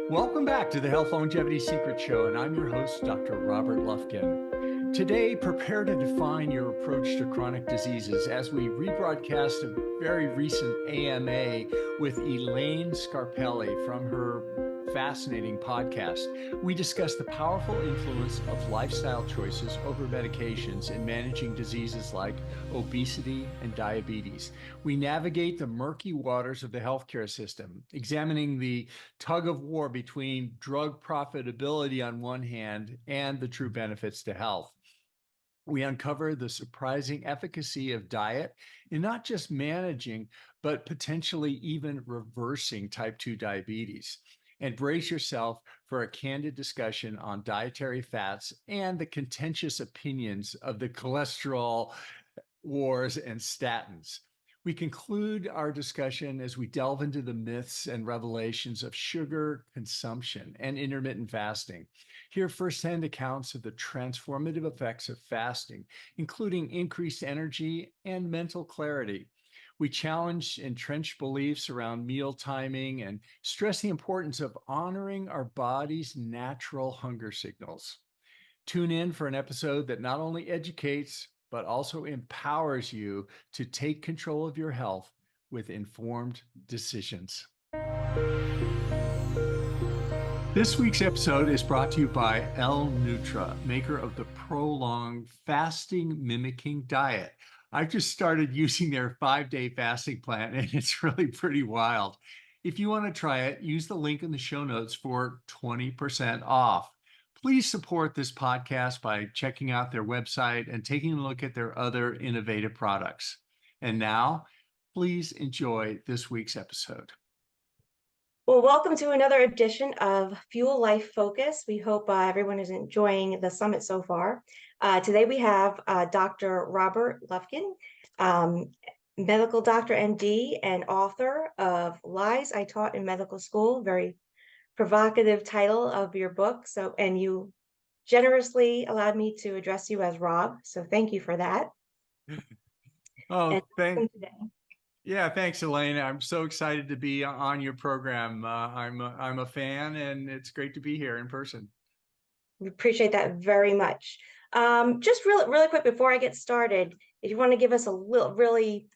Welcome back to the Health Longevity Secret Show, and I'm your host, Dr. Robert Lufkin. Today, prepare to define your approach to chronic diseases as we rebroadcast a very recent AMA with Elaine Scarpelli from her fascinating podcast. We discuss the powerful influence of lifestyle choices over medications in managing diseases like obesity and diabetes. We navigate the murky waters of the healthcare system, examining the tug of war between drug profitability on one hand and the true benefits to health. We uncover the surprising efficacy of diet in not just managing, but potentially even reversing type 2 diabetes. And brace yourself for a candid discussion on dietary fats and the contentious opinions of the cholesterol wars and statins. We conclude our discussion as we delve into the myths and revelations of sugar consumption and intermittent fasting. Hear firsthand accounts of the transformative effects of fasting, including increased energy and mental clarity. We challenge entrenched beliefs around meal timing and stress the importance of honoring our body's natural hunger signals. Tune in for an episode that not only educates, but also empowers you to take control of your health with informed decisions. This week's episode is brought to you by L-Nutra, maker of the prolonged fasting mimicking diet. I've just started using their 5-day fasting plan, and it's really pretty wild. If you want to try it, use the link in the show notes for 20% off. Please support this podcast by checking out their website and taking a look at their other innovative products. And now, please enjoy this week's episode. Well, welcome to another edition of Fuel Life Focus. We hope everyone is enjoying the summit so far. Today we have Dr. Robert Lufkin, medical doctor, MD, and author of Lies I Taught in Medical School. Very provocative title of your book. And you generously allowed me to address you as Rob. So thank you for that. Oh, thanks. Yeah, thanks, Elaine. I'm so excited to be on your program. I'm a fan, and it's great to be here in person. We appreciate that very much. Just really quick before I get started, if you want to give us a little, really,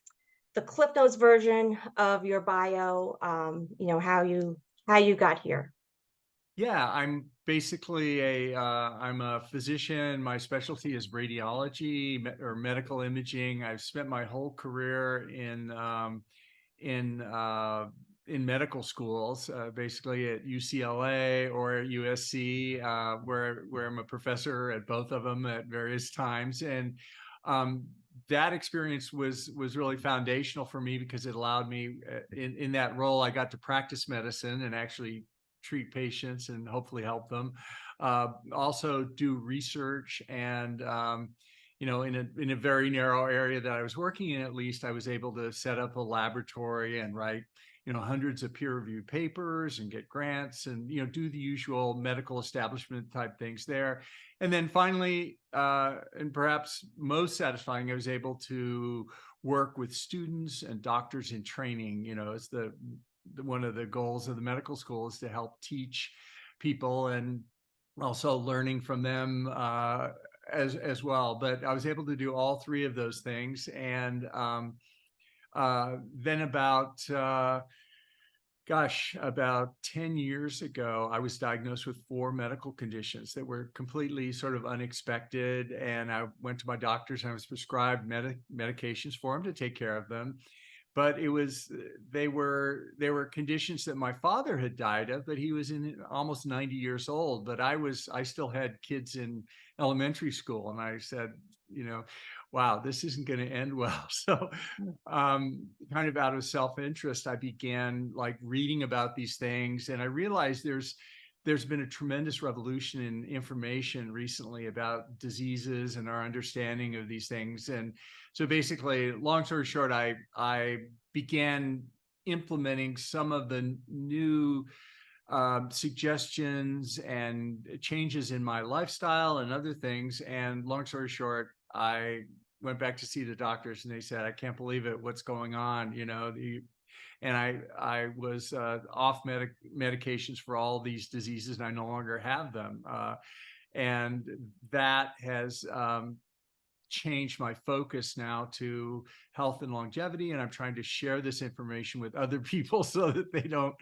the Cliff Notes version of your bio, how you got here. Yeah, I'm basically I'm a physician. My specialty is radiology or medical imaging. I've spent my whole career in medical schools, basically at UCLA or at USC, where I'm a professor at both of them at various times. And that experience was really foundational for me because it allowed me in that role. I got to practice medicine and actually treat patients and hopefully help them. Also do research and in a very narrow area that I was working in, at least I was able to set up a laboratory and write hundreds of peer-reviewed papers and get grants and do the usual medical establishment type things there. And then finally, and perhaps most satisfying, I was able to work with students and doctors in training. As one of the goals of the medical school is to help teach people and also learning from them as well. But I was able to do all three of those things. And then about 10 years ago, I was diagnosed with 4 medical conditions that were completely sort of unexpected. And I went to my doctors and I was prescribed medications for them to take care of them. But they were conditions that my father had died of, but he was almost 90 years old. But I still had kids in elementary school, and I said, wow, this isn't going to end well. So kind of out of self-interest, I began reading about these things, and I realized there's been a tremendous revolution in information recently about diseases and our understanding of these things. And so basically, long story short, I began implementing some of the new suggestions and changes in my lifestyle and other things. And long story short, I went back to see the doctors and they said, I can't believe it. What's going on? and I was off medications for all these diseases, and I no longer have them. And that has changed my focus now to health and longevity, and I'm trying to share this information with other people so that they don't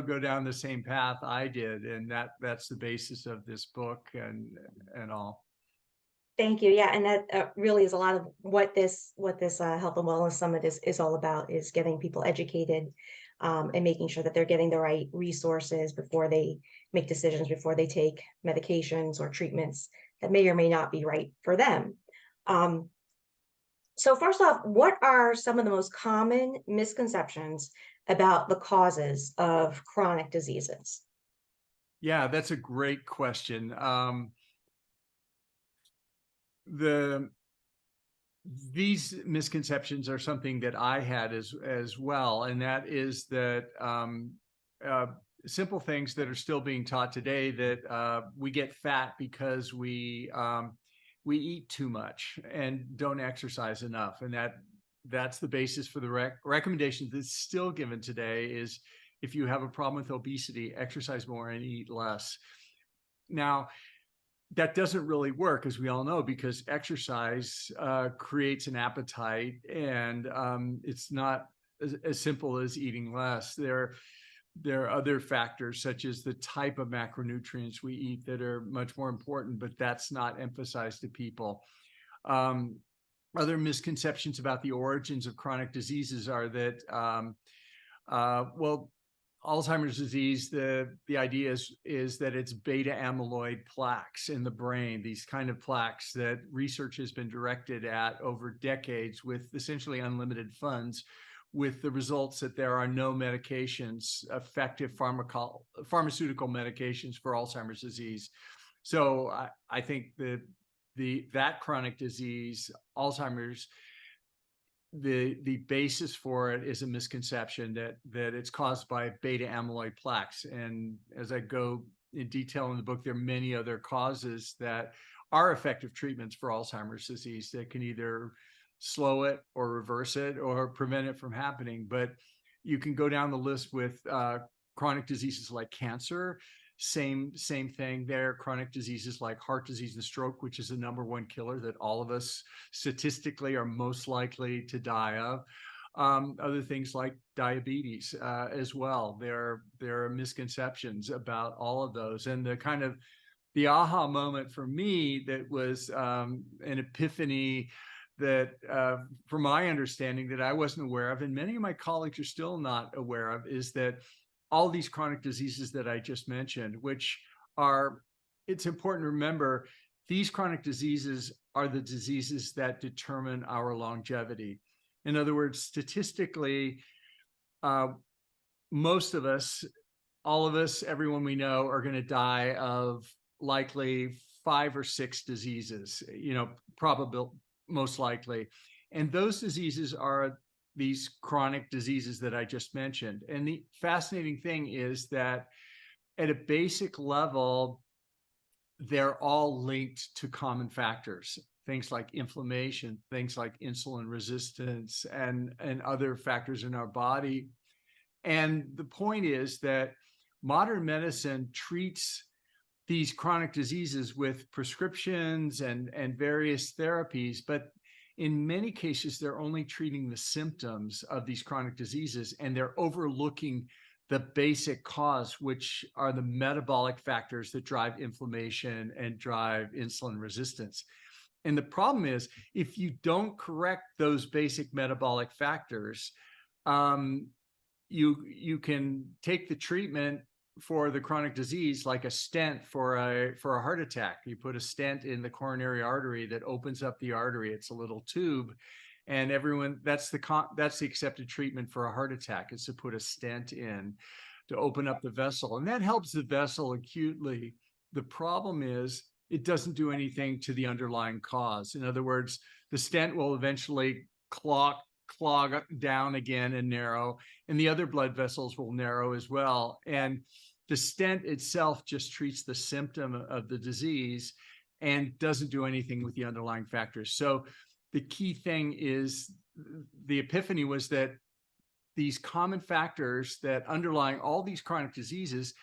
go down the same path I did. And that's the basis of this book and all. Thank you. Yeah, and that really is a lot of what this Health and Wellness Summit is all about, is getting people educated, and making sure that they're getting the right resources before they make decisions, before they take medications or treatments that may or may not be right for them. So first off, what are some of the most common misconceptions about the causes of chronic diseases? Yeah, that's a great question. These misconceptions are something that I had as well, and that is that simple things that are still being taught today, that we get fat because we eat too much and don't exercise enough, and that's the basis for the recommendation that's still given today is, if you have a problem with obesity, exercise more and eat less. Now, that doesn't really work, as we all know, because exercise creates an appetite, and it's not as simple as eating less. There are other factors, such as the type of macronutrients we eat, that are much more important, but that's not emphasized to people. Other misconceptions about the origins of chronic diseases are that, well, Alzheimer's disease, the idea is that it's beta amyloid plaques in the brain, these kind of plaques that research has been directed at over decades with essentially unlimited funds, with the results that there are no medications, effective pharmaceutical medications for Alzheimer's disease. So I think that chronic disease, Alzheimer's, the basis for it is a misconception that it's caused by beta amyloid plaques. And as I go in detail in the book, there are many other causes that are effective treatments for Alzheimer's disease that can either slow it or reverse it or prevent it from happening. But you can go down the list with chronic diseases like cancer. Same thing there. Chronic diseases like heart disease and stroke, which is the #1 killer that all of us statistically are most likely to die of. Other things like diabetes as well. There are misconceptions about all of those. And the aha moment for me, that was an epiphany that, from my understanding, that I wasn't aware of, and many of my colleagues are still not aware of, is that all these chronic diseases that I just mentioned, it's important to remember, these chronic diseases are the diseases that determine our longevity. In other words, statistically, most of us, all of us, everyone we know, are going to die of likely 5 or 6 diseases, probably most likely. And those diseases are these chronic diseases that I just mentioned. And the fascinating thing is that at a basic level, they're all linked to common factors, things like inflammation, things like insulin resistance, and other factors in our body. And the point is that modern medicine treats these chronic diseases with prescriptions and various therapies, but in many cases, they're only treating the symptoms of these chronic diseases, and they're overlooking the basic cause, which are the metabolic factors that drive inflammation and drive insulin resistance. And the problem is, if you don't correct those basic metabolic factors, you can take the treatment for the chronic disease, like a stent for a heart attack. You put a stent in the coronary artery that opens up the artery. It's a little tube, and that's the accepted treatment for a heart attack, is to put a stent in to open up the vessel, and that helps the vessel acutely. The problem is, it doesn't do anything to the underlying cause. In other words, the stent will eventually clog down again and narrow, and the other blood vessels will narrow as well. And the stent itself just treats the symptom of the disease and doesn't do anything with the underlying factors. So the key thing is, the epiphany was that these common factors that underlying all these chronic diseases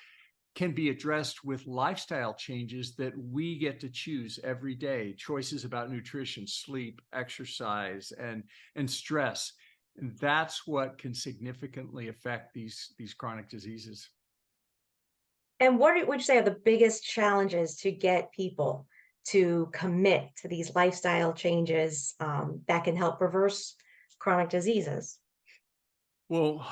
can be addressed with lifestyle changes that we get to choose every day, choices about nutrition, sleep, exercise, and stress. And that's what can significantly affect these chronic diseases. And what would you say are the biggest challenges to get people to commit to these lifestyle changes that can help reverse chronic diseases? Well,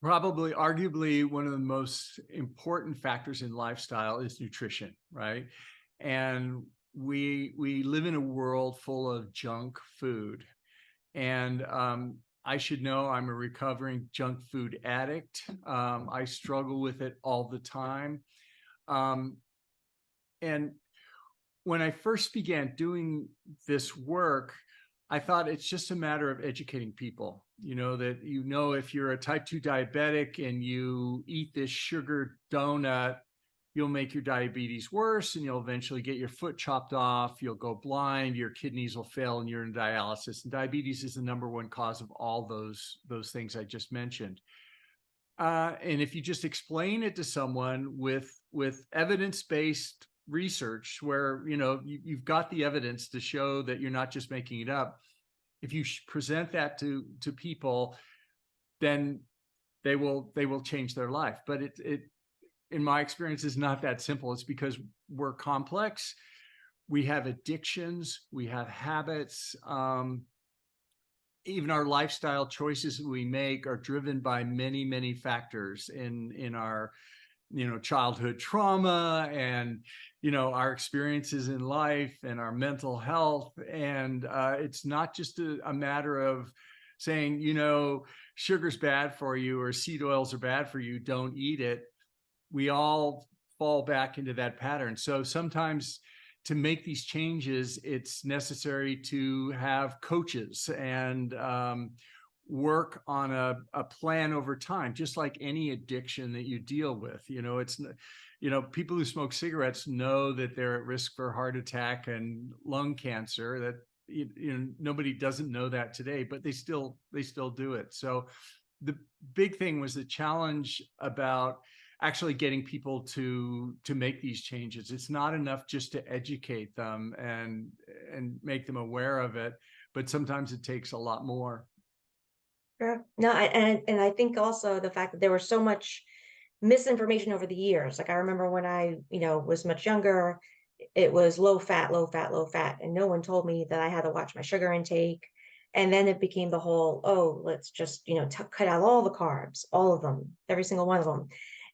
probably, arguably, one of the most important factors in lifestyle is nutrition, right? And we live in a world full of junk food, and I should know I'm a recovering junk food addict. I struggle with it all the time, um, and when I first began doing this work, I thought it's just a matter of educating people. That if you're a type 2 diabetic and you eat this sugar donut, you'll make your diabetes worse and you'll eventually get your foot chopped off, you'll go blind, your kidneys will fail, and you're in dialysis. And diabetes is the number one cause of all those things I just mentioned. And if you just explain it to someone with evidence-based research, where you've got the evidence to show that you're not just making it up, if you present that to people, then they will change their life. But it in my experience is not that simple. It's because we're complex. We have addictions, we have habits. Even our lifestyle choices we make are driven by many factors in our childhood trauma, and our experiences in life, and our mental health. And it's not just a matter of saying sugar's bad for you or seed oils are bad for you, don't eat it. We all fall back into that pattern. So sometimes to make these changes, it's necessary to have coaches and work on a plan over time, just like any addiction that you deal with. It's people who smoke cigarettes know that they're at risk for heart attack and lung cancer. That nobody doesn't know that today, but they still do it. So the big thing was the challenge about actually getting people to make these changes. It's not enough just to educate them and make them aware of it, but sometimes it takes a lot more. Sure. No, and I think also the fact that there was so much misinformation over the years. Like I remember when I, was much younger, it was low fat, low fat, low fat, and no one told me that I had to watch my sugar intake. And then it became the whole, oh, let's just, cut out all the carbs, all of them, every single one of them.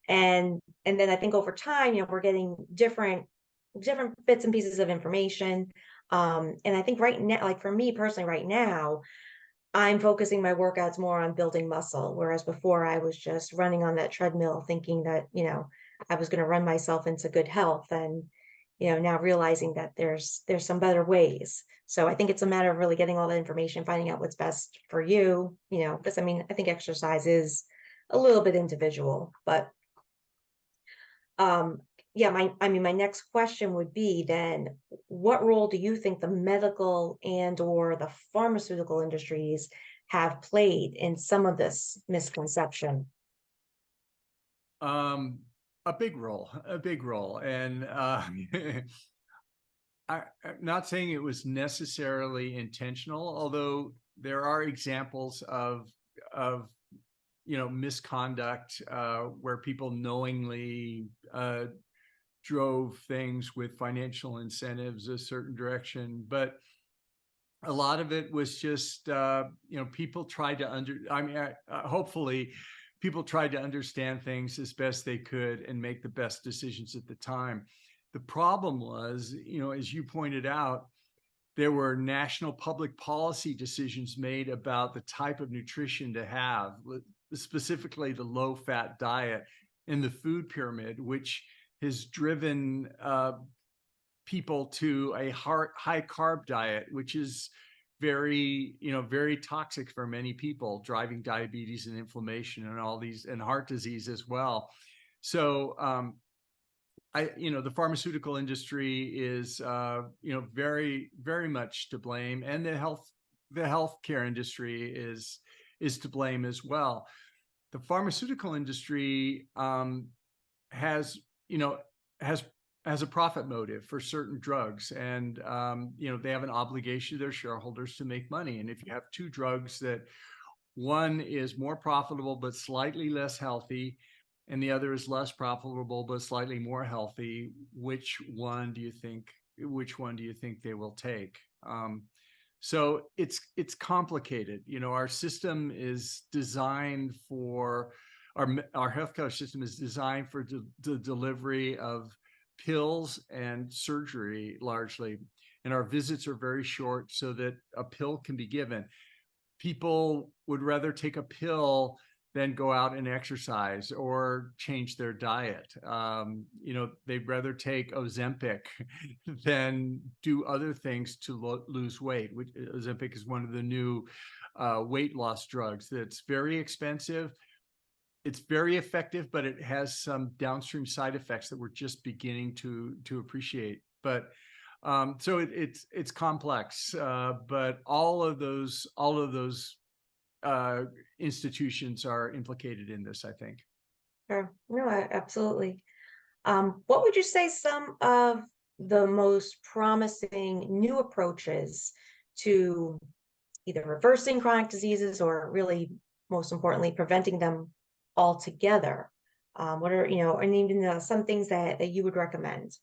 And then I think over time, we're getting different bits and pieces of information. And I think right now, like for me personally, right now, I'm focusing my workouts more on building muscle, whereas before I was just running on that treadmill thinking that, I was going to run myself into good health. And, now realizing that there's some better ways. So I think it's a matter of really getting all that information, finding out what's best for you, because I think exercise is a little bit individual, but yeah, my next question would be then, what role do you think the medical and or the pharmaceutical industries have played in some of this misconception? A big role. And I'm not saying it was necessarily intentional, although there are examples of misconduct where people knowingly drove things with financial incentives a certain direction. But a lot of it was just people tried to hopefully people tried to understand things as best they could and make the best decisions at the time. The problem was, as you pointed out, there were national public policy decisions made about the type of nutrition to have, specifically the low-fat diet and the food pyramid, which has driven people to a high-carb diet, which is very toxic for many people, driving diabetes and inflammation and all these, and heart disease as well. So the pharmaceutical industry is very much to blame, and the healthcare industry is is to blame as well. The pharmaceutical industry has, you know, has a profit motive for certain drugs, and you know, they have an obligation to their shareholders to make money. And if you have two drugs that one is more profitable but slightly less healthy, and the other is less profitable but slightly more healthy, which one do you think they will take? So it's complicated. You know, our system is designed for our healthcare system is designed for the delivery of pills and surgery largely, and our visits are very short so that a pill can be given. People would rather take a pill than go out and exercise or change their diet. You know, they'd rather take Ozempic than do other things to lose weight. Which Ozempic is one of the new weight loss drugs that's very expensive. It's very effective, but it has some downstream side effects that we're just beginning to appreciate. But so it's complex, but all of those institutions are implicated in this, I think. Sure. No, absolutely. What would you say some of the most promising new approaches to either reversing chronic diseases or really, most importantly, preventing them altogether? What are, and even some things that you would recommend?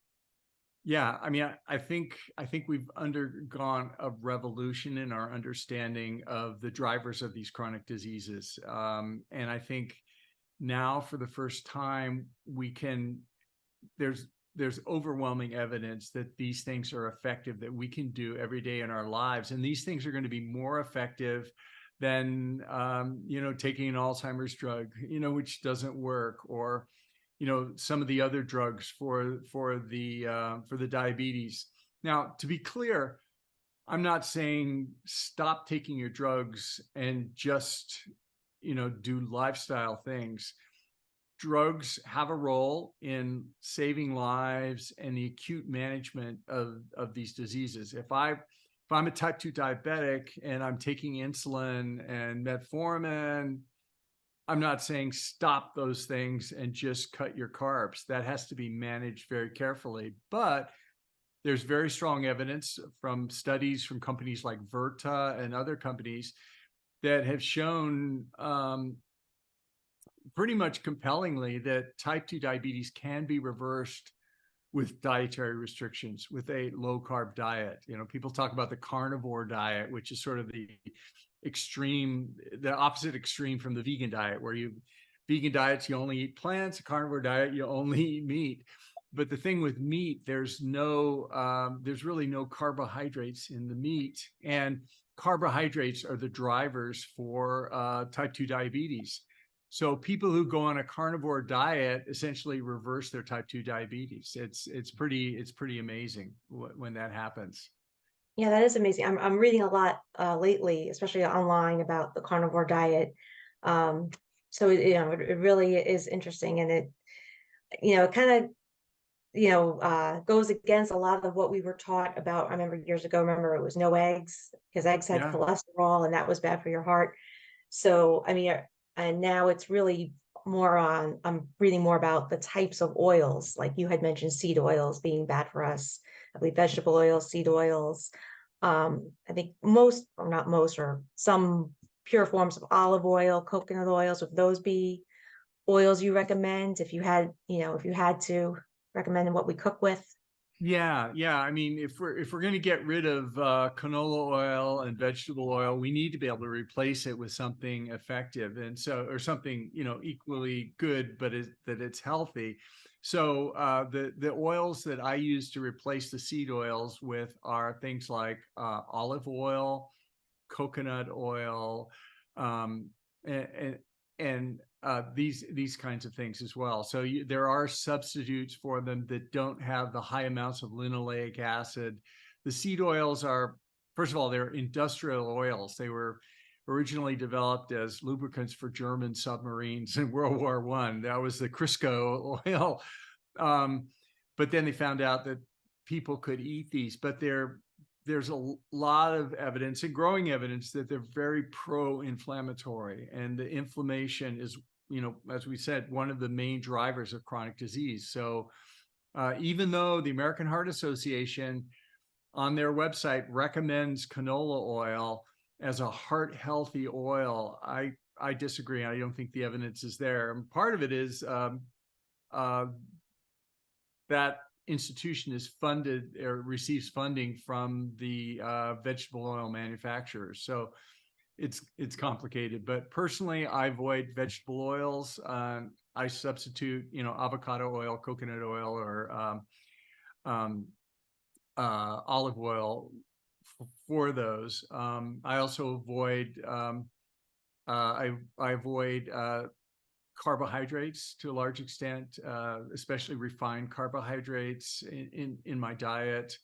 Yeah, I mean, I think we've undergone a revolution in our understanding of the drivers of these chronic diseases, and I think now, for the first time, there's overwhelming evidence that these things are effective, that we can do every day in our lives, and these things are going to be more effective than taking an Alzheimer's drug, which doesn't work, or some of the other drugs for the diabetes. Now, to be clear, I'm not saying stop taking your drugs and just do lifestyle things. Drugs have a role in saving lives and the acute management of these diseases. If I'm a type 2 diabetic and I'm taking insulin and metformin, I'm not saying stop those things and just cut your carbs. That has to be managed very carefully. But there's very strong evidence from studies from companies like Virta and other companies that have shown pretty much compellingly that type 2 diabetes can be reversed with dietary restrictions, with a low-carb diet. People talk about the carnivore diet, which is sort of the opposite extreme from the vegan diet, where vegan diets, you only eat plants. A carnivore diet, you only eat meat. But the thing with meat, there's really no carbohydrates in the meat, and carbohydrates are the drivers for type 2 diabetes. So people who go on a carnivore diet essentially reverse their type 2 diabetes. It's pretty amazing when that happens. Yeah, that is amazing. I'm reading a lot lately, especially online, about the carnivore diet. So it really is interesting, and it kind of goes against a lot of what we were taught about. I remember years ago. It was no eggs, because eggs had cholesterol, and that was bad for your heart. So I mean, and now it's really more on. I'm reading more about the types of oils, like you had mentioned, seed oils being bad for us. I believe vegetable oils, seed oils. I think most, or not most, or some pure forms of olive oil, coconut oils. Would those be oils you recommend if you had to recommend what we cook with? Yeah. I mean, if we're going to get rid of canola oil and vegetable oil, we need to be able to replace it with something effective, or something equally good, but that it's healthy. So the oils that I use to replace the seed oils with are things like olive oil, coconut oil, and these kinds of things as well. So there are substitutes for them that don't have the high amounts of linoleic acid. The seed oils are, first of all, they're industrial oils. They were originally developed as lubricants for German submarines in World War I. That was the Crisco oil. But then they found out that people could eat these, but they're there's a lot of evidence and growing evidence that they're very pro-inflammatory, and the inflammation is, as we said, one of the main drivers of chronic disease. So even though the American Heart Association on their website recommends canola oil as a heart healthy oil, I disagree. I don't think the evidence is there. And part of it is that institution is funded or receives funding from the vegetable oil manufacturers. So it's complicated, but personally, I avoid vegetable oils. I substitute, avocado oil, coconut oil, or olive oil for those. I also avoid, I avoid carbohydrates to a large extent, especially refined carbohydrates in my diet.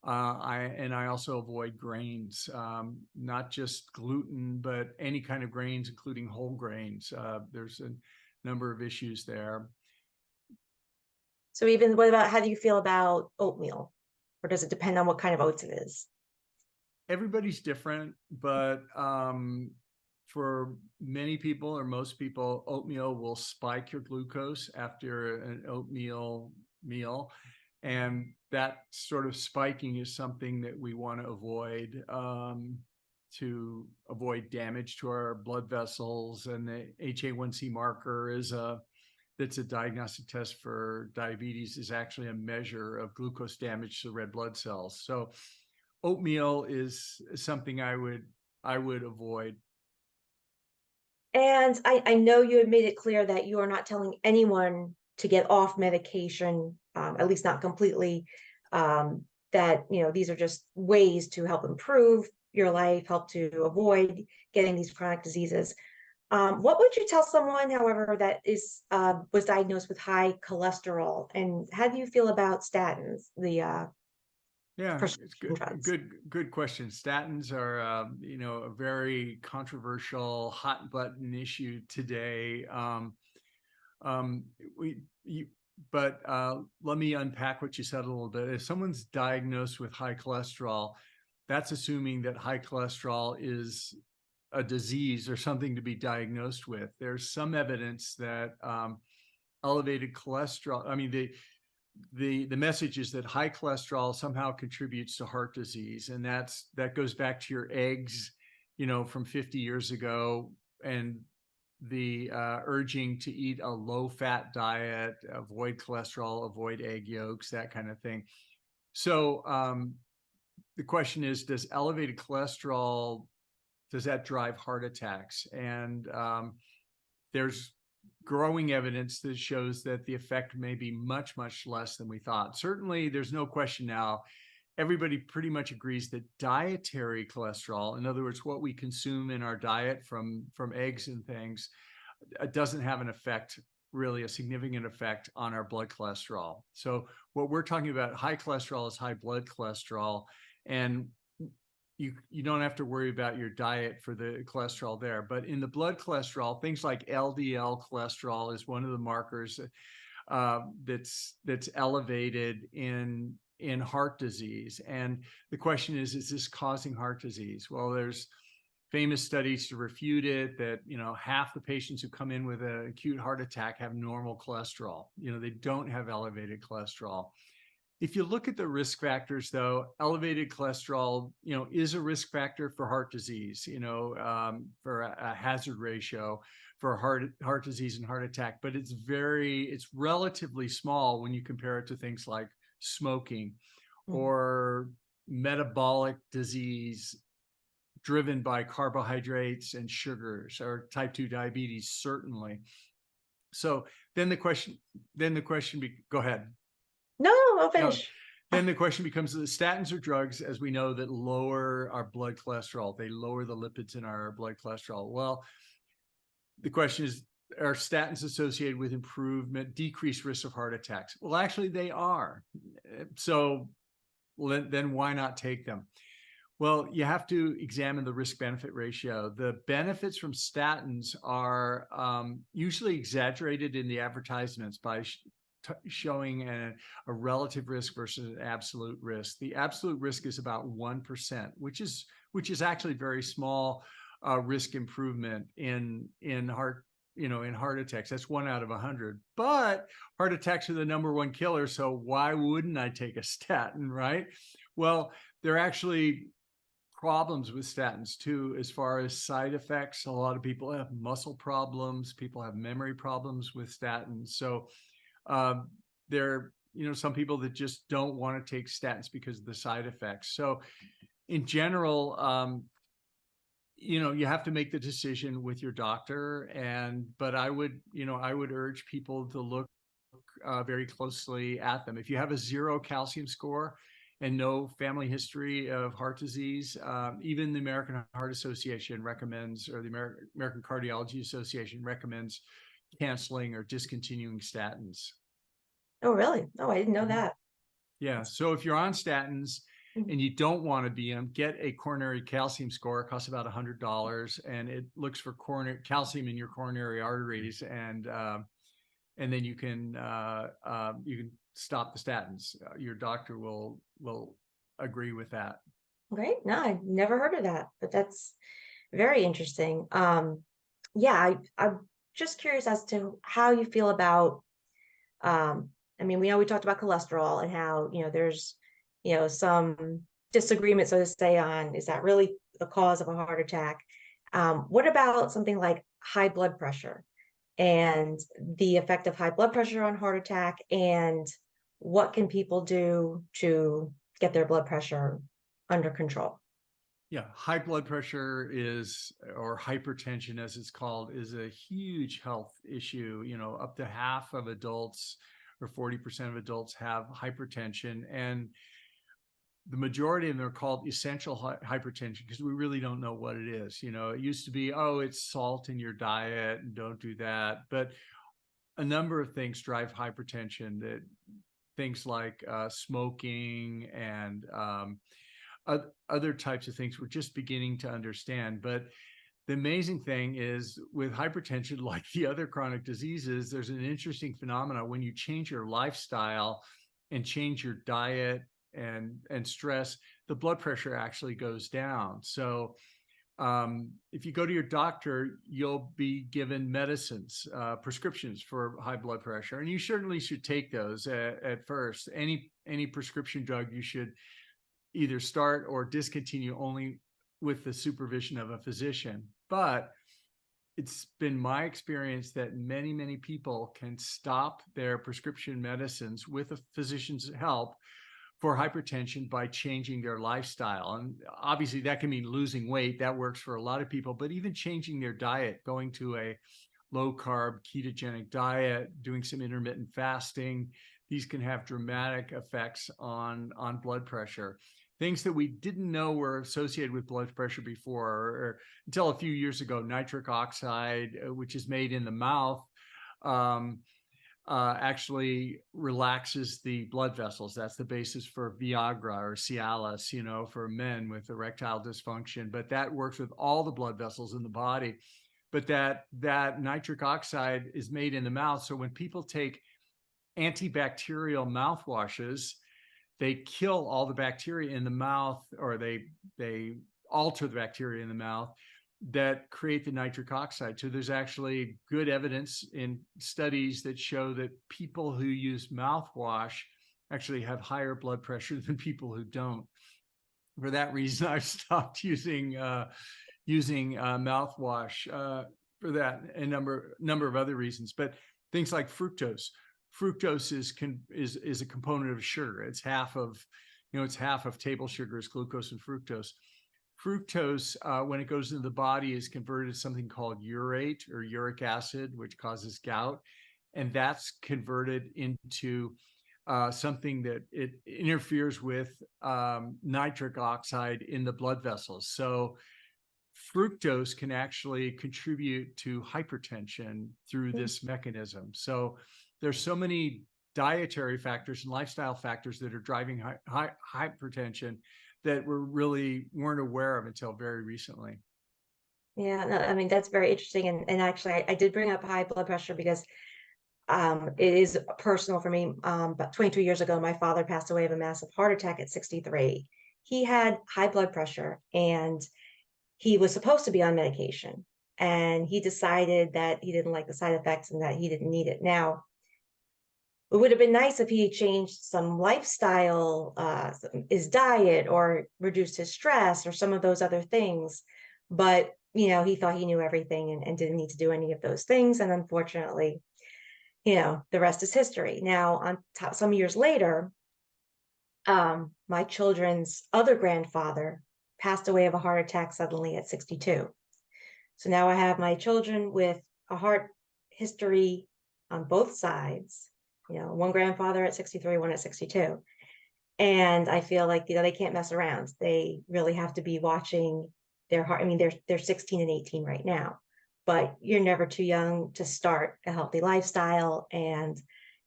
I also avoid grains, not just gluten, but any kind of grains, including whole grains. There's a number of issues there. So how do you feel about oatmeal? Or does it depend on what kind of oats it is? Everybody's different, but for many people or most people, oatmeal will spike your glucose after an oatmeal meal. And that sort of spiking is something that we want to avoid damage to our blood vessels. And the HA1C marker that's a diagnostic test for diabetes, is actually a measure of glucose damage to red blood cells. So oatmeal is something I would avoid. And I know you have made it clear that you are not telling anyone to get off medication, at least not completely, that, these are just ways to help improve your life, help to avoid getting these chronic diseases. What would you tell someone, however, that was diagnosed with high cholesterol, and how do you feel about statins, It's good question. Statins are, a very controversial hot button issue today. But let me unpack what you said a little bit. If someone's diagnosed with high cholesterol, that's assuming that high cholesterol is a disease or something to be diagnosed with. There's some evidence that elevated cholesterol, the message is that high cholesterol somehow contributes to heart disease. And that goes back to your eggs, from 50 years ago, and the urging to eat a low-fat diet, avoid cholesterol, avoid egg yolks, that kind of thing. So the question is, does elevated cholesterol, does that drive heart attacks? And there's growing evidence that shows that the effect may be much, much less than we thought. Certainly, there's no question now. Everybody pretty much agrees that dietary cholesterol, in other words, what we consume in our diet from eggs and things, doesn't have an effect, really a significant effect on our blood cholesterol. So what we're talking about, high cholesterol, is high blood cholesterol, and you don't have to worry about your diet for the cholesterol there. But in the blood cholesterol, things like LDL cholesterol is one of the markers that's elevated in heart disease. And the question is this causing heart disease? Well, there's famous studies to refute it, that half the patients who come in with an acute heart attack have normal cholesterol. They don't have elevated cholesterol. If you look at the risk factors, though, elevated cholesterol, is a risk factor for heart disease, for a hazard ratio for heart disease and heart attack. But it's relatively small when you compare it to things like smoking or metabolic disease driven by carbohydrates and sugars, or type 2 diabetes, certainly. So then the question, go ahead. No, I'll finish. Then the question becomes, the statins are drugs, as we know, that lower our blood cholesterol. They lower the lipids in our blood cholesterol. Well, the question is, are statins associated with decreased risk of heart attacks? Well, actually they are. So then why not take them? Well, you have to examine the risk-benefit ratio. The benefits from statins are usually exaggerated in the advertisements by showing a relative risk versus an absolute risk. The absolute risk is about 1%, which is actually very small risk improvement in heart attacks. That's 1 out of 100. But heart attacks are the #1 killer. So why wouldn't I take a statin, right? Well, there are actually problems with statins too, as far as side effects. A lot of people have muscle problems. People have memory problems with statins. So there are, some people that just don't want to take statins because of the side effects. So in general, you have to make the decision with your doctor. But I would urge people to look very closely at them. If you have a 0 calcium score and no family history of heart disease, even the American Heart Association recommends, or the American Cardiology Association recommends canceling or discontinuing statins. Oh, really? Oh, I didn't know that. Yeah. So if you're on statins and you don't want to be on, get a coronary calcium score. It costs about $100, and it looks for calcium in your coronary arteries, and then you can stop the statins. Your doctor will agree with that. Great. No, I never heard of that, but that's very interesting. Yeah, I'm just curious as to how you feel about, we talked about cholesterol and how, there's, some disagreement, so to say, on is that really the cause of a heart attack? What about something like high blood pressure and the effect of high blood pressure on heart attack, and what can people do to get their blood pressure under control? Yeah, high blood pressure or hypertension as it's called, is a huge health issue. Up to half of adults, or 40% of adults, have hypertension, and the majority of them are called essential hypertension because we really don't know what it is. It used to be, oh, it's salt in your diet and don't do that. But a number of things drive hypertension, that things like smoking and other types of things we're just beginning to understand. But the amazing thing is, with hypertension, like the other chronic diseases, there's an interesting phenomenon. When you change your lifestyle and change your diet and stress, the blood pressure actually goes down. So if you go to your doctor, you'll be given medicines, prescriptions for high blood pressure, and you certainly should take those at first. Any prescription drug you should either start or discontinue only with the supervision of a physician. But it's been my experience that many people can stop their prescription medicines with a physician's help for hypertension by changing their lifestyle. And obviously that can mean losing weight. That works for a lot of people, but even changing their diet, going to a low-carb ketogenic diet, doing some intermittent fasting, these can have dramatic effects on blood pressure. Things that we didn't know were associated with blood pressure before, or until a few years ago. Nitric oxide, which is made in the mouth, actually relaxes the blood vessels. That's the basis for Viagra or Cialis, for men with erectile dysfunction. But that works with all the blood vessels in the body. But that nitric oxide is made in the mouth. So when people take antibacterial mouthwashes, they kill all the bacteria in the mouth, or they alter the bacteria in the mouth that create the nitric oxide. So there's actually good evidence in studies that show that people who use mouthwash actually have higher blood pressure than people who don't. For that reason, I've stopped using mouthwash for that, and number of other reasons. But things like fructose. Fructose is a component of sugar. It's half of table sugar is glucose and fructose. Fructose, when it goes into the body, is converted to something called urate, or uric acid, which causes gout. And that's converted into something that it interferes with nitric oxide in the blood vessels. So fructose can actually contribute to hypertension through this mechanism. So there's so many dietary factors and lifestyle factors that are driving hypertension that we weren't aware of until very recently. Yeah, no, that's very interesting. And actually, I did bring up high blood pressure because It is personal for me. About 22 years ago, my father passed away of a massive heart attack at 63. He had high blood pressure and he was supposed to be on medication. And he decided that he didn't like the side effects and that he didn't need it. Now, it would have been nice if he changed some lifestyle, his diet, or reduced his stress, or some of those other things. But, he thought he knew everything and didn't need to do any of those things. And unfortunately, the rest is history. Now, on top, some years later, my children's other grandfather passed away of a heart attack suddenly at 62. So now I have my children with a heart history on both sides, one grandfather at 63, one at 62. And I feel like, they can't mess around. They really have to be watching their heart. I mean, they're 16 and 18 right now, but you're never too young to start a healthy lifestyle. And,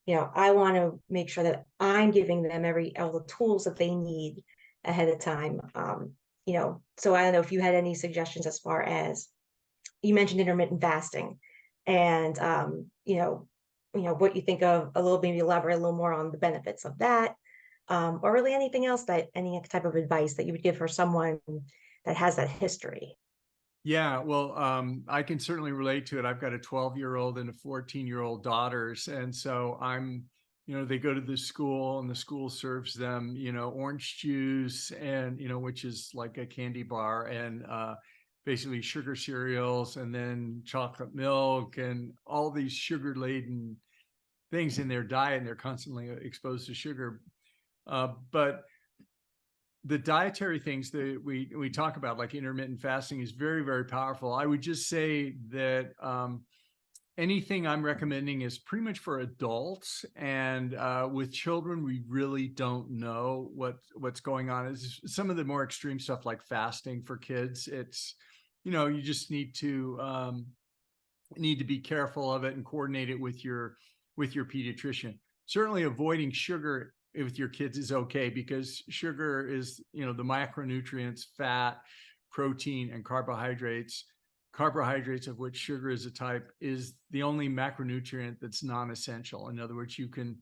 I want to make sure that I'm giving them all the tools that they need ahead of time. So I don't know if you had any suggestions as far as, you mentioned intermittent fasting, and what you think of a little, maybe elaborate a little more on the benefits of that, or really anything else, that any type of advice that you would give for someone that has that history. Yeah, well, I can certainly relate to it. I've got a 12-year-old and a 14-year-old daughters. And so they go to the school and the school serves them, orange juice and, which is like a candy bar, and basically sugar cereals, and then chocolate milk and all these sugar laden things in their diet. And they're constantly exposed to sugar. But the dietary things that we talk about, like intermittent fasting, is very, very powerful. I would just say that anything I'm recommending is pretty much for adults, and with children, we really don't know what's going on. Is some of the more extreme stuff like fasting for kids. It's you just need to be careful of it and coordinate it with your pediatrician. Certainly, avoiding sugar with your kids is okay, because sugar is, the macronutrients, fat, protein, and carbohydrates. Carbohydrates, of which sugar is a type, is the only macronutrient that's non-essential. In other words, you can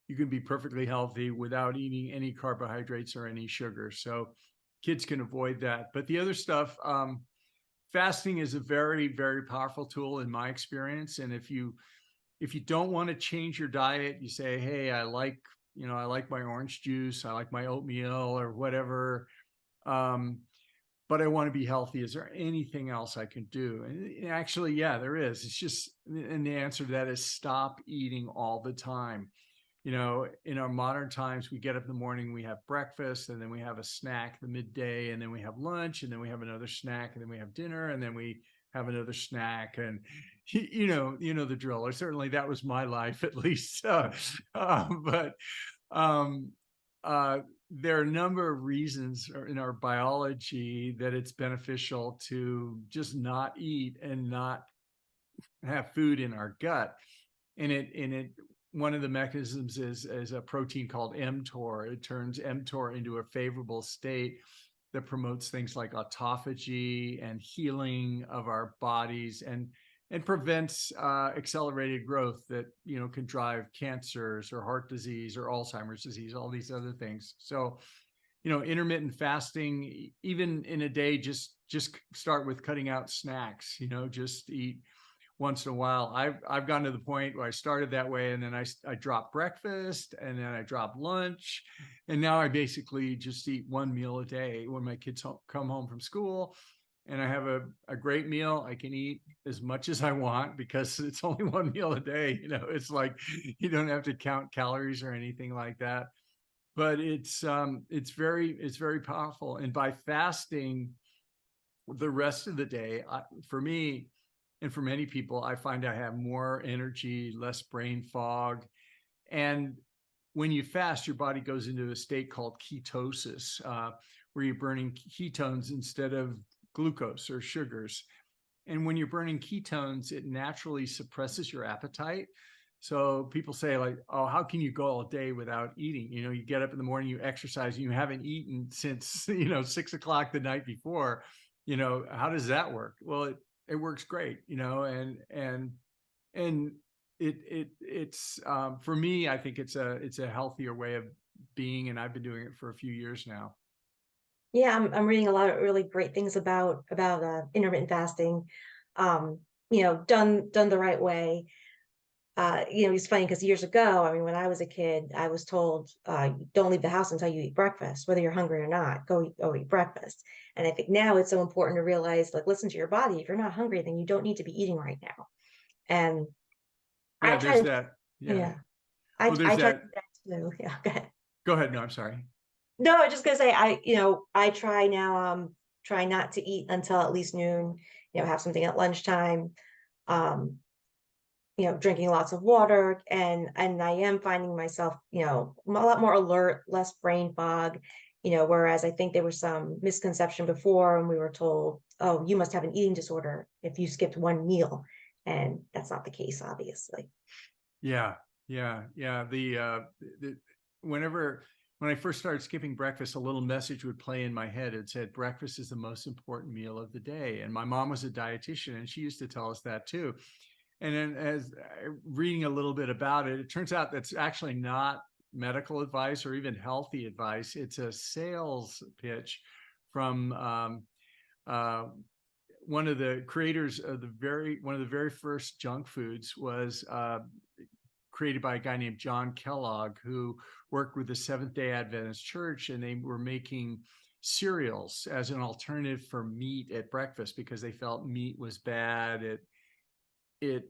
be perfectly healthy without eating any carbohydrates or any sugar. So kids can avoid that. But the other stuff, fasting is a very, very powerful tool in my experience. And if you don't want to change your diet, you say, hey, I like my orange juice, I like my oatmeal or whatever, but I want to be healthy. Is there anything else I can do? And actually, yeah, there is. It's just, and the answer to that is stop eating all the time. In our modern times, we get up in the morning, we have breakfast, and then we have a snack the midday, and then we have lunch, and then we have another snack, and then we have dinner, and then we have another snack. And the drill. Or certainly that was my life, at least. But there are a number of reasons in our biology that it's beneficial to just not eat and not have food in our gut. And one of the mechanisms is a protein called mTOR. It turns mTOR into a favorable state that promotes things like autophagy and healing of our bodies, and prevents accelerated growth that can drive cancers or heart disease or Alzheimer's disease, all these other things. So intermittent fasting, even in a day, just start with cutting out snacks. Just eat once in a while. I've gotten to the point where I started that way, and then I dropped breakfast, and then I dropped lunch, and now I basically just eat one meal a day when my kids come home from school. And I have a great meal. I can eat as much as I want because it's only one meal a day. It's like you don't have to count calories or anything like that. But it's very powerful. And by fasting the rest of the day, for me and for many people, I find I have more energy, less brain fog. And when you fast, your body goes into a state called ketosis, where you're burning ketones instead of glucose or sugars. And when you're burning ketones, it naturally suppresses your appetite. So people say, like, oh, how can you go all day without eating? You get up in the morning, you exercise, and you haven't eaten since 6 o'clock the night before. How does that work? Well, it works great. And it's for me, I think it's a healthier way of being, and I've been doing it for a few years now. Yeah, I'm reading a lot of really great things about intermittent fasting, um, done the right way. It's funny because years ago, I mean, when I was a kid, I was told, don't leave the house until you eat breakfast, whether you're hungry or not, go eat breakfast. And I think now it's so important to realize, like, listen to your body. If you're not hungry, then you don't need to be eating right now. And I Yeah, try there's to, that. Yeah. yeah, Well, I there's try to that. do that too. Yeah, go ahead. Go ahead. No, I'm sorry. No, I was just gonna say, I try now, try not to eat until at least noon, have something at lunchtime. Um, drinking lots of water, and I am finding myself, a lot more alert, less brain fog, whereas I think there was some misconception before when we were told, oh, you must have an eating disorder if you skipped one meal. And that's not the case, obviously. Yeah, yeah. Whenever when I first started skipping breakfast, a little message would play in my head. It said, breakfast is the most important meal of the day. And my mom was a dietitian, and she used to tell us that too. And then as reading a little bit about it, it turns out that's actually not medical advice or even healthy advice. It's a sales pitch from uh, one of the creators of one of the very first junk foods was created by a guy named John Kellogg, who worked with the Seventh-day Adventist Church, and they were making cereals as an alternative for meat at breakfast because they felt meat was bad. It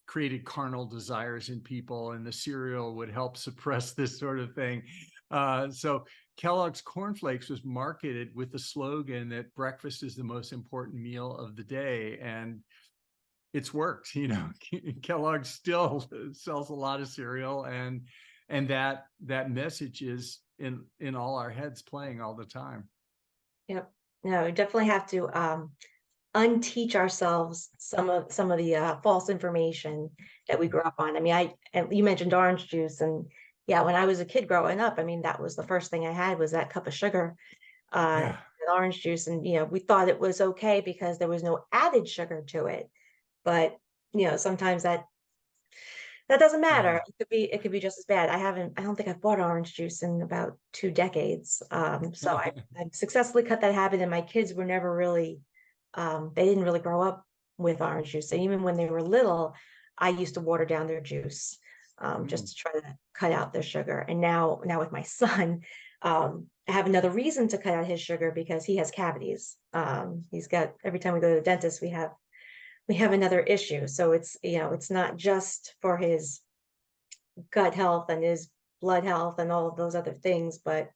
created carnal desires in people, and the cereal would help suppress this sort of thing. So Kellogg's cornflakes was marketed with the slogan that breakfast is the most important meal of the day, and it's worked. Kellogg still sells a lot of cereal, and that message is in all our heads, playing all the time. Yep. No, we definitely have to unteach ourselves some of the false information that we grew up on. I mean, and you mentioned orange juice, and yeah, when I was a kid growing up, I mean, that was the first thing I had was that cup of sugar, Yeah. and orange juice, and we thought it was okay because there was no added sugar to it. But sometimes that doesn't Yeah. matter. It could be just as bad. I don't think I've bought orange juice in about 2 decades. So I've successfully cut that habit, and my kids were never really, they didn't really grow up with orange juice. And even when they were little, I used to water down their juice, just Mm. to try to cut out their sugar. And now with my son, I have another reason to cut out his sugar because he has cavities. He's got, every time we go to the dentist, we have another issue. So it's not just for his gut health and his blood health and all of those other things, but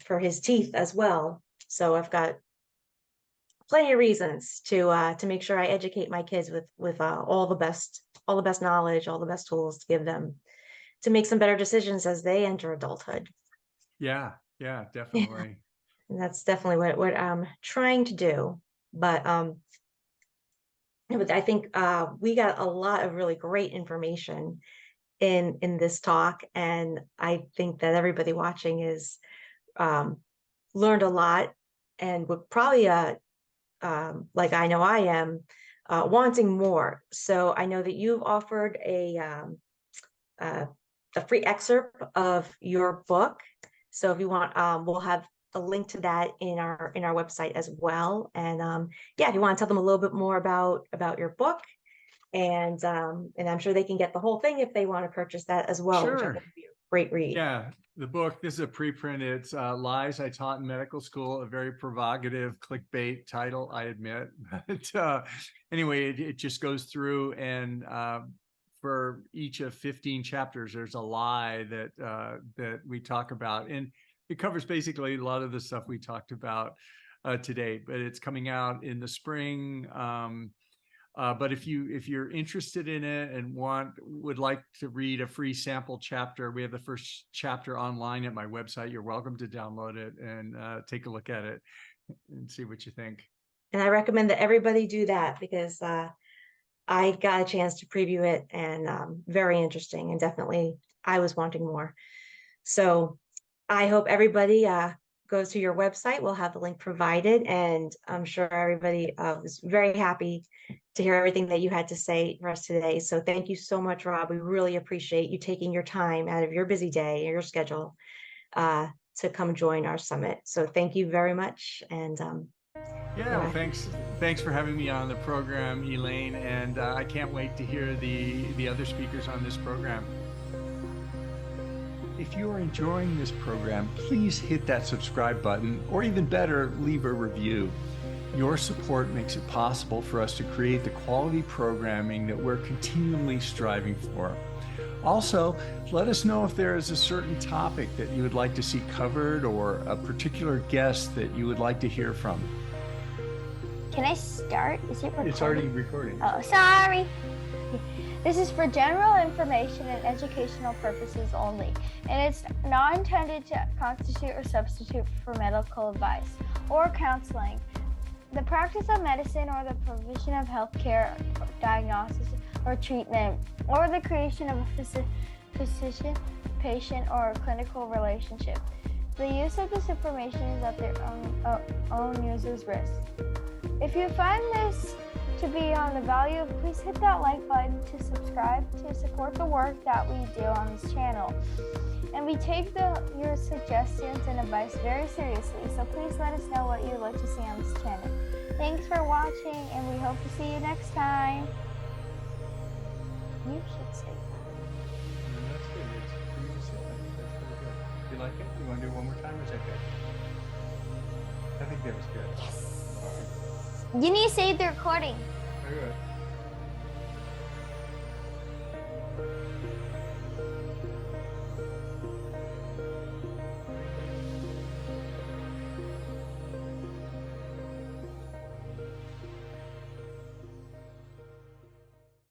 for his teeth as well. So I've got plenty of reasons to make sure I educate my kids with all the best knowledge, all the best tools to give them to make some better decisions as they enter adulthood. Yeah, Yeah, definitely. and that's definitely what I'm trying to do. But I think we got a lot of really great information in this talk, and I think that everybody watching is um, learned a lot and would probably like I know I am wanting more. So I know that you've offered uh, a free excerpt of your book. So if you want, we'll have a link to that in our website as well. And yeah, if you want to tell them a little bit more about your book, and I'm sure they can get the whole thing if they want to purchase that as well, which I Sure. think would be a great read. Yeah, the book, this is a preprint. It's Lies I Taught in Medical School, a very provocative clickbait title, I admit. But anyway, it just goes through, and for each of 15 chapters, there's a lie that we talk about. And it covers basically a lot of the stuff we talked about today, but it's coming out in the spring. But if you're interested in it and would like to read a free sample chapter, we have the first chapter online at my website. You're welcome to download it and take a look at it and see what you think. And I recommend that everybody do that because I got a chance to preview it, and very interesting, and definitely I was wanting more. So I hope everybody goes to your website, we'll have the link provided, and I'm sure everybody was very happy to hear everything that you had to say for us today. So thank you so much, Rob. We really appreciate you taking your time out of your busy day, your schedule, to come join our summit. So thank you very much. And yeah, well, thanks for having me on the program, Elaine, and I can't wait to hear the other speakers on this program. If you are enjoying this program, please hit that subscribe button, or even better, leave a review. Your support makes it possible for us to create the quality programming that we're continually striving for. Also, let us know if there is a certain topic that you would like to see covered or a particular guest that you would like to hear from. Can I start? Is it recording? It's already recording. Oh, sorry. This is for general information and educational purposes only, and it's not intended to constitute or substitute for medical advice or counseling, the practice of medicine, or the provision of healthcare, diagnosis, or treatment, or the creation of a physician-patient or clinical relationship. The use of this information is at their own user's risk. If you find this to be on the value, please hit that like button to subscribe to support the work that we do on this channel. And we take your suggestions and advice very seriously, so please let us know what you'd like to see on this channel. Thanks for watching, and we hope to see you next time. You should say that. That's good. It's for you to say that. That's really good. You like it? You want to do it one more time, or is that good? I think that was good. Yes. You need to save the recording. Very good.